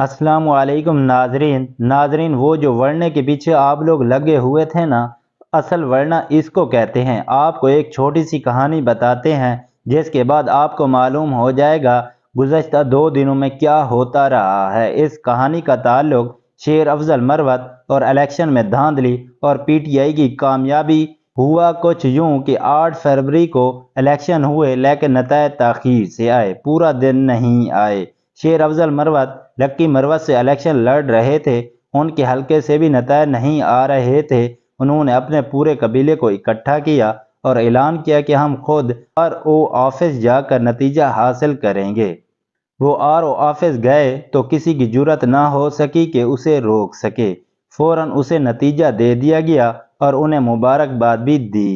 अस्सलाम वालेकुम नाजरीन, वो जो वरने के पीछे आप लोग लगे हुए थे ना, असल वरना इसको कहते हैं। आपको एक छोटी सी कहानी बताते हैं जिसके बाद आपको मालूम हो जाएगा गुज़श्ता 2 दिनों में क्या होता रहा है। इस कहानी का ताल्लुक शेर अफजल मरवत और इलेक्शन में धांधली और पीटीआई की कामयाबी हुआ कुछ यूं कि 8 फरवरी को इलेक्शन हुए लेकिन नतीजे ताख़ीर से आए, पूरा दिन नहीं आए। शेर अफजल मरवत लक्की मरवत से इलेक्शन लड़ रहे थे, उनके हलके से भी नतीजे नहीं आ रहे थे। उन्होंने अपने पूरे कबीले को इकट्ठा किया और ऐलान किया कि हम खुद आरओ ऑफिस जाकर नतीजा हासिल करेंगे। वो आरओ ऑफिस गए तो किसी की जुर्रत ना हो सकी कि उसे रोक सके। फौरन उसे नतीजा दे दिया गया और उन्हें मुबारकबाद भी दी।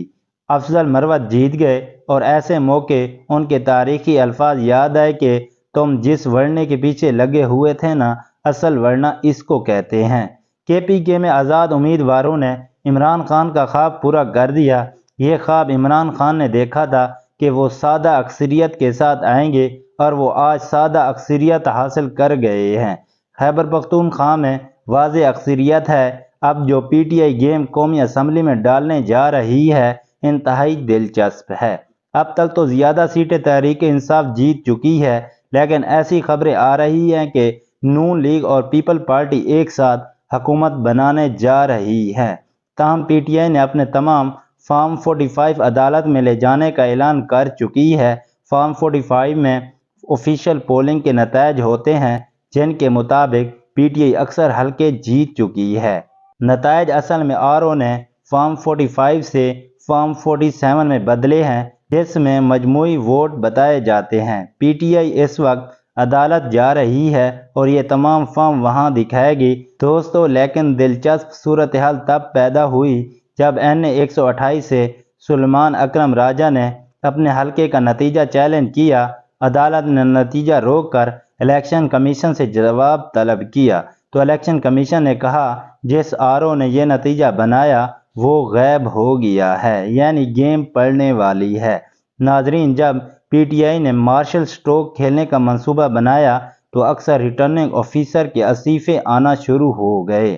अफजल मरवत जीत गए और ऐसे मौके उनके तारीखी अल्फाज याद आए कि तुम जिस वरने के पीछे लगे हुए थे ना, असल वरना इसको कहते हैं। केपीके में आज़ाद उम्मीदवारों ने इमरान खान का ख्वाब पूरा कर दिया। ये ख्वाब इमरान खान ने देखा था कि वो सादा अक्सरियत के साथ आएंगे और वो आज सादा अक्सरियत हासिल कर गए हैं। खैबर पख्तूनख्वा में वाज़े अक्सरियत है। अब जो पीटीआई गेम कौमी असम्बली में डालने जा रही है इंतहाई दिलचस्प है। अब तक तो ज़्यादा सीटें तहरीक इंसाफ जीत चुकी है, लेकिन ऐसी खबरें आ रही हैं कि नून लीग और पीपल पार्टी एक साथ हुकूमत बनाने जा रही है। ताहम पीटीआई ने अपने तमाम फॉर्म 45 अदालत में ले जाने का ऐलान कर चुकी है। फॉर्म 45 में ऑफिशियल पोलिंग के नतीजे होते हैं जिनके मुताबिक पीटीआई अक्सर हल्के जीत चुकी है। नतीजे असल में आरओ ने फॉर्म 45 से फॉर्म 47 में बदले हैं जिसमें मजमूई वोट बताए जाते हैं। पीटीआई इस वक्त अदालत जा रही है और ये तमाम फॉर्म वहां दिखाएगी। दोस्तों, लेकिन दिलचस्प सूरत हाल तब पैदा हुई जब NA 128 से सुलेमान अकरम राजा ने अपने हलके का नतीजा चैलेंज किया। अदालत ने नतीजा रोककर इलेक्शन कमीशन से जवाब तलब किया तो इलेक्शन कमीशन ने कहा जिस आरओ ने यह नतीजा बनाया वो गैब हो गया है, यानी गेम पड़ने वाली है। नाजरीन, जब पीटीआई ने मार्शल स्ट्रोक खेलने का मंसूबा बनाया तो अक्सर रिटर्निंग ऑफिसर के इस्तीफे आना शुरू हो गए।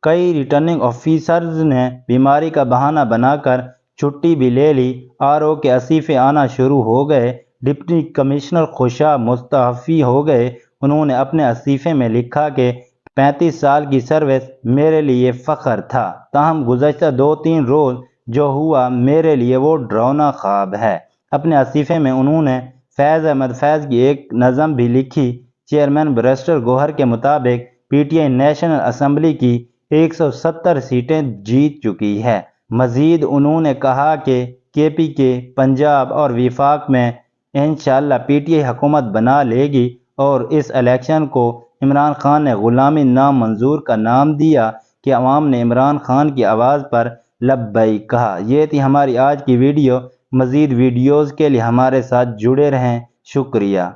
कई रिटर्निंग ऑफिसर्स ने बीमारी का बहाना बनाकर छुट्टी भी ले ली। आरओ के इस्तीफे आना शुरू हो गए। डिप्टी कमिश्नर खुशा मुस्तफ़ी हो गए। उन्होंने अपने इस्तीफे में लिखा कि 35 साल की सर्विस मेरे लिए फ़ख्र था, ताहम गुज़श्ता 2-3 रोज़ जो हुआ मेरे लिए वो डरावना ख्वाब है। अपने इस्तीफे में उन्होंने फैज़ अहमद फैज़ की एक नज़म भी लिखी। चेयरमैन बैरिस्टर गौहर के मुताबिक पीटीआई नेशनल असम्बली की 170 सीटें जीत चुकी है। मज़ीद उन्होंने कहा कि केपीके पंजाब और विफाक में इंशाअल्लाह पीटीआई हुकूमत बना लेगी और इस इलेक्शन को इमरान खान ने गुलामी नामंजूर का नाम दिया कि अवाम ने इमरान खान की आवाज़ पर लब्बैक कहा। ये थी हमारी आज की वीडियो। मज़ीद वीडियोज़ के लिए हमारे साथ जुड़े रहें। शुक्रिया।